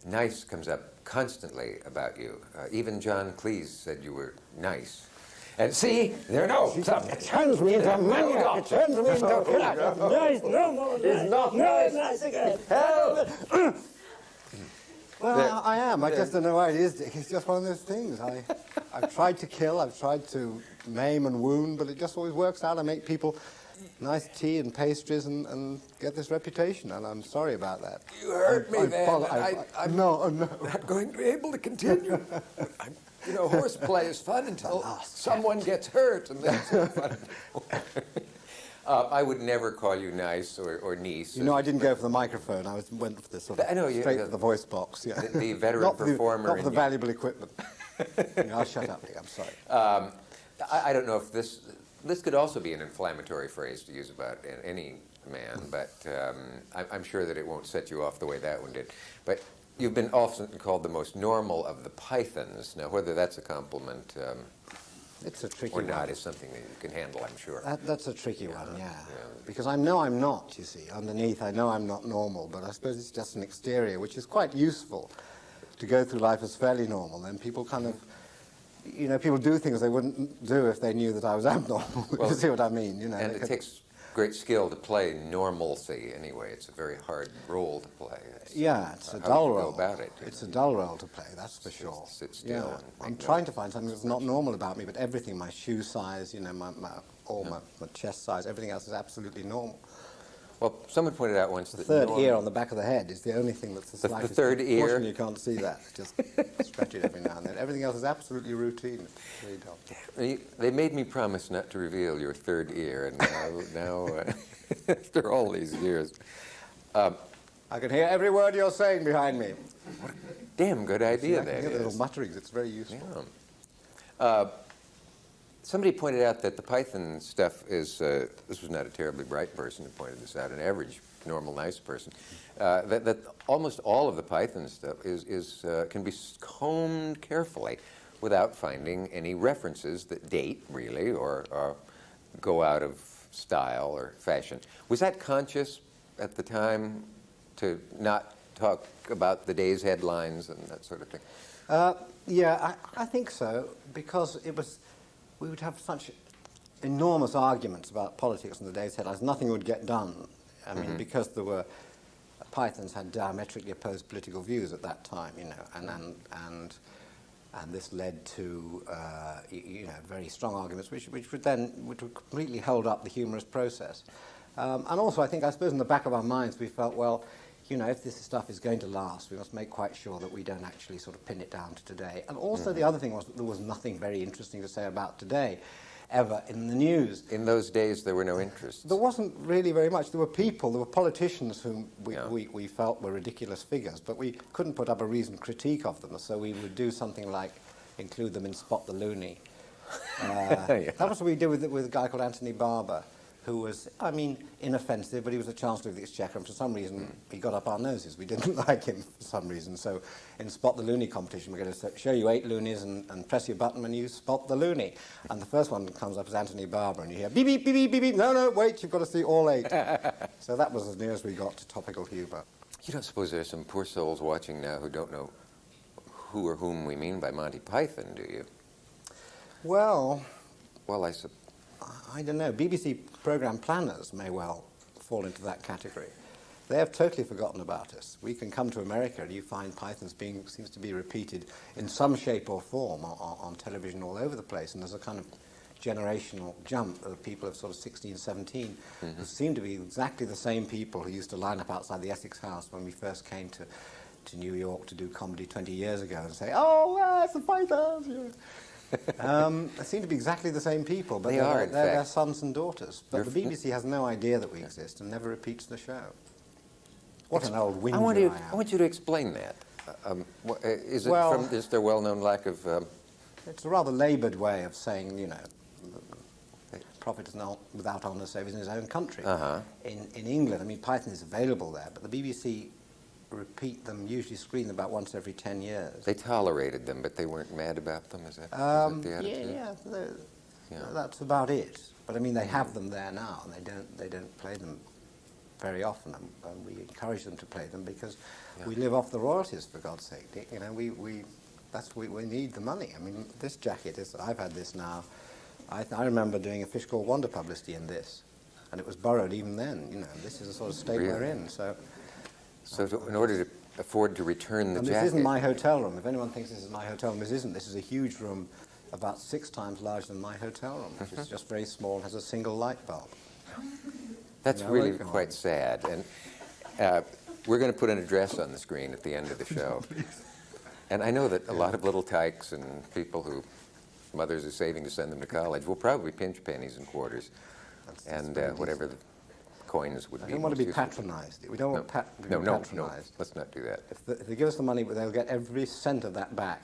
nice comes up constantly about you. Even John Cleese said you were nice. And see, there it turns me into a maniac. It turns me into a killer. Nice, no, it's not nice again. Help! Well, I am. I just don't know why it is. It's just one of those things. I've tried to kill, I've tried to maim and wound, but it just always works out. I make people nice tea and pastries and get this reputation, and I'm sorry about that. You hurt me, then. I'm not going to be able to continue. You know, horseplay is fun until someone gets hurt, and then it's fun. I would never call you nice or niece. You know, I didn't go for the microphone. I went for the sort of straight for the voice box. Yeah. The veteran performer. Not for the valuable equipment. I'll shut up, Nick. I'm sorry. I don't know if this could also be an inflammatory phrase to use about any man, but I'm sure that it won't set you off the way that one did. But you've been often called the most normal of the Pythons. Now, whether that's a compliment it's a tricky or not one. Is something that you can handle, I'm sure. That's a tricky one, yeah. Because I know I'm not, you see. Underneath, I know I'm not normal, but I suppose it's just an exterior, which is quite useful to go through life as fairly normal. Then people kind of, you know, people do things they wouldn't do if they knew that I was abnormal. Well, you see what I mean? You know, and it takes great skill to play normalcy anyway. It's a very hard role to play. It's a dull role. How do you go about it? It's a dull role to play, that's for sure. Sit still. Yeah. I'm trying to find something that's not normal about me, but everything, my shoe size, you know, my chest size, everything else is absolutely normal. Well, someone pointed out once the that third ear on the back of the head is the only thing that's the slightest. The third ear? Unfortunately, you can't see that. Just stretch it every now and then. Everything else is absolutely routine. It's really dull. They made me promise not to reveal your third ear, and now after all these years. I can hear every word you're saying behind me. What a damn good idea that is. Little mutterings. It's very useful. Yeah. Somebody pointed out that the Python stuff is, this was not a terribly bright person who pointed this out, an average, normal, nice person, that almost all of the Python stuff can be combed carefully without finding any references that date, really, or go out of style or fashion. Was that conscious at the time to not talk about the day's headlines and that sort of thing? Yeah, I think so, because we would have such enormous arguments about politics in the day's headlines. Nothing would get done. I mean, because Pythons had diametrically opposed political views at that time, you know, and this led to you know, very strong arguments, which would completely hold up the humorous process. And also, I suppose in the back of our minds, we felt, well, you know, if this stuff is going to last, we must make quite sure that we don't actually sort of pin it down to today. And also the other thing was that there was nothing very interesting to say about today ever in the news. In those days, there were no interests. There wasn't really very much. There were politicians whom we felt were ridiculous figures, but we couldn't put up a reasoned critique of them, so we would do something like include them in Spot the Loony. That was what we did with a guy called Anthony Barber, who was, I mean, inoffensive, but he was the Chancellor of the Exchequer, and for some reason he got up our noses. We didn't like him for some reason. So in Spot the Loony competition, we're going to show you 8 loonies and press your button when you spot the loony. And the first one that comes up is Anthony Barber, and you hear, beep, beep, beep, beep, beep, beep. No, wait, you've got to see all 8. So that was as near as we got to topical humour. You don't suppose there's some poor souls watching now who don't know who or whom we mean by Monty Python, do you? Well, I don't know. BBC programme planners may well fall into that category. They have totally forgotten about us. We can come to America and you find Pythons seems to be repeated in some shape or form on television all over the place, and there's a kind of generational jump of people of sort of 16, 17 who seem to be exactly the same people who used to line up outside the Essex House when we first came to New York to do comedy 20 years ago and say, oh, it's the Pythons! They seem to be exactly the same people, but they're their sons and daughters. But the BBC has no idea that we exist and never repeats the show. What an old whinger I am. I want you to explain that. Is it from just their well-known lack of... It's a rather laboured way of saying, you know, prophet is not without honour save in his own country. In England, I mean, Python is available there, but the BBC repeat them, usually screen them about once every 10 years. They tolerated them, but they weren't mad about them, is that the attitude? Yeah, that's about it. But I mean, they have them there now, and they don't play them very often, and we encourage them to play them because we live off the royalties, for God's sake. You know, we need the money. I mean, this jacket is, I've had this now. I remember doing a Fish Called Wanda publicity in this, and it was borrowed even then. You know, this is the sort of state we're in. So in order to afford to return the and jacket... this isn't my hotel room. If anyone thinks this is my hotel room, this isn't. This is a huge room, about 6 times larger than my hotel room, which is just very small and has a single light bulb. That's really quite sad. And we're going to put an address on the screen at the end of the show. And I know that a lot of little tykes and people who mothers are saving to send them to college will probably pinch pennies and quarters and whatever the coins would be. I don't want to be patronized. We don't want to be patronized. No, let's not do that. If they give us the money, they'll get every cent of that back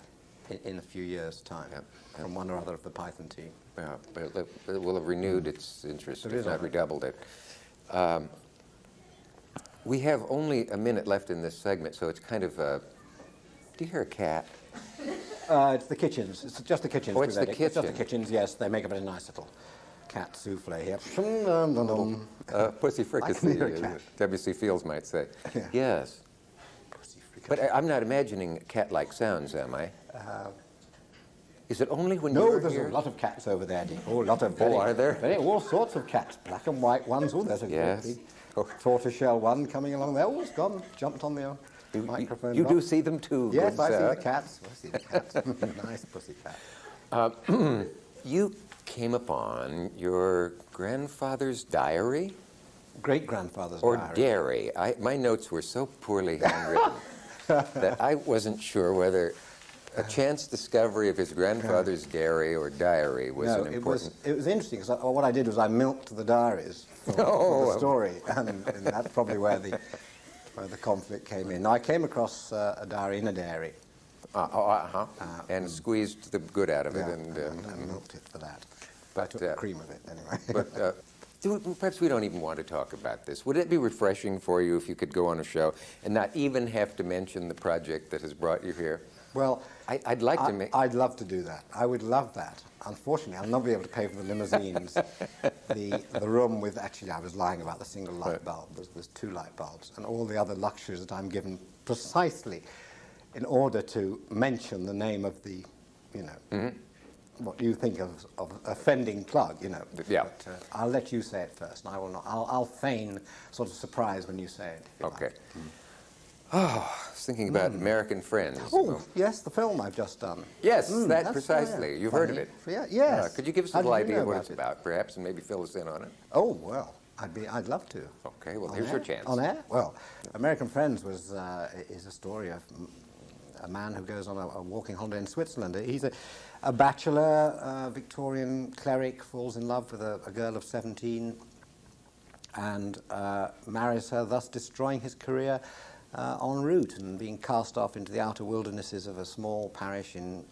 in a few years' time from one or other of the Python team. Yeah, but it will have renewed its interest, if not redoubled it. We have only a minute left in this segment, so it's kind of do you hear a cat? It's the kitchens. It's just the kitchens. Oh, it's the It's just the kitchen. kitchens, yes. They make a very nice little cat souffle here. Pussy frick, I as can hear a cat. W.C. Fields might say. Yeah. Yes. Pussy frick. But I'm not imagining cat-like sounds, am I? Is it only when No, you're there's here? a lot of cats over there, Dick. Oh, a lot of are there? all sorts of cats, black and white ones. Oh, there's a Yes. great big tortoiseshell one coming along there. Oh, it's gone, jumped on the microphone. You do box. see them too. Yes, good I see sir. the cats. I see the cats. Nice pussy cat. You came upon your grandfather's diary Great-grandfather's or diary. dairy. My notes were so poorly handwritten that I wasn't sure whether a chance discovery of his grandfather's dairy or diary was an important... It was interesting, because what I did was I milked the diaries for the story, and that's probably where the conflict came in. I came across a diary in a dairy. And squeezed the good out of it. Yeah, And I milked it for that. But I took the cream of it, anyway. But perhaps we don't even want to talk about this. Would it be refreshing for you if you could go on a show and not even have to mention the project that has brought you here? Well, I'd like to make... I'd love to do that. I would love that. Unfortunately, I'll not be able to pay for the limousines. the room with... Actually, I was lying about the single light bulb. There's 2 light bulbs. And all the other luxuries that I'm given precisely in order to mention the name of the, what you think of offending plug, Yeah. But I'll let you say it first, and I will not. I'll feign sort of surprise when you say it. if you Okay. like. Oh, I was thinking about American Friends. Oh, yes, the film I've just done. Yes, that that's- precisely. You've heard of funny. it. Yeah, yes. Could you give us a How little did you idea know of what about it's it? about, perhaps, and maybe fill us in on it? Oh, well, I'd love to. Okay, well, On here's air? your chance. On air? Well, American Friends is a story of a man who goes on a walking holiday in Switzerland. He's a bachelor, Victorian cleric, falls in love with a girl of 17 and marries her, thus destroying his career en route and being cast off into the outer wildernesses of a small parish in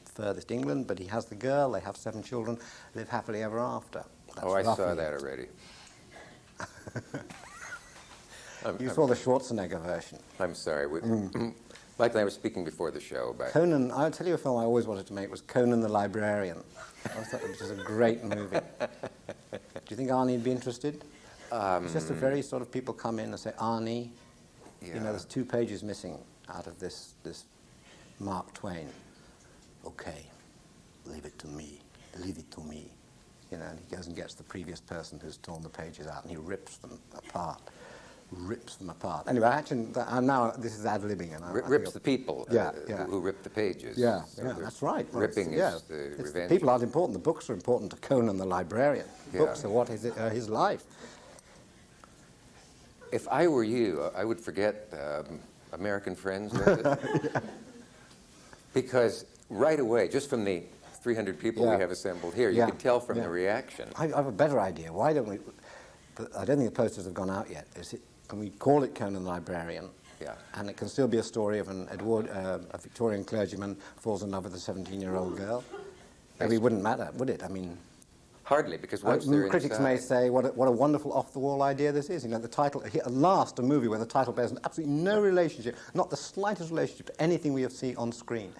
furthest England. But he has the girl, they have 7 children, live happily ever after. That's I saw roughly that it. already. You saw the Schwarzenegger version. I'm sorry. Michael and I were speaking before the show about... Conan, I'll tell you a film I always wanted to make was Conan the Librarian, which is a great movie. Do you think Arnie would be interested? It's just a very sort of people come in and say, Arnie, there's 2 pages missing out of this Mark Twain. Okay, leave it to me. Leave it to me. And he goes and gets the previous person who's torn the pages out and he rips them apart. Anyway, actually, now this is ad-libbing. And rips the people who rip the pages. Yeah, So that's right. Well, ripping is the revenge. People aren't important. The books are important to Conan the Librarian. Books are what is his life. If I were you, I would forget American Friends, was it? Because right away, just from the 300 people we have assembled here, you can tell from the reaction. I have a better idea. Why don't we... I don't think the posters have gone out yet. Can we call it Conan the Librarian? Yeah. And it can still be a story of a Victorian clergyman falls in love with a 17-year-old girl. Maybe it wouldn't matter, would it? I mean... Hardly, because once they're critics inside... may say, what a wonderful off-the-wall idea this is. The title... At last, a movie where the title bears absolutely no relationship, not the slightest relationship to anything we have seen on screen.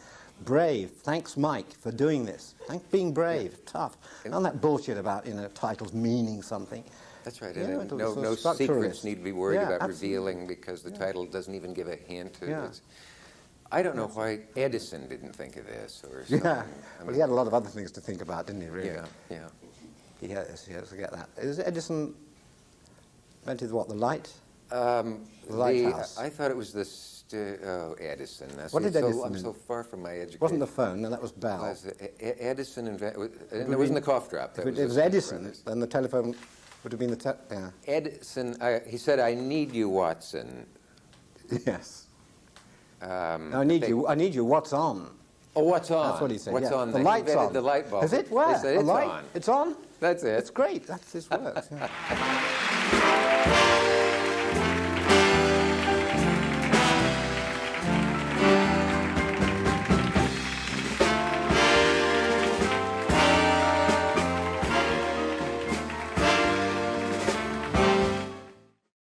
Brave. Thanks, Mike, for doing this. Thanks being brave. Tough. None of that bullshit about, titles meaning something. That's right. Yeah, And it was no, sort no of secrets structuralist. need to be worried Yeah, about absolutely. revealing because the title doesn't even give a hint. Yeah. I don't know why Edison didn't think of this or something. Yeah. I Well, he had a lot of other things to think about, didn't he, really? yeah, yeah. He has to get that. Is Edison invented what, the light? The lighthouse. I thought it was the Edison. That's What did Edison I'm so far from my education. It wasn't the phone, no, that was Bell. Was Edison invented? It wasn't the cough drop. If it was Edison, then the telephone would have been the yeah. Edison. He said, "I need you, Watson." Yes. I need you. What's on? Oh, what's on? That's what he said. What's yeah. on? The They light's invented on. the light bulb. Is it? Where? They said a it's light? on. It's on? That's it. It's great. That's his work. Yeah.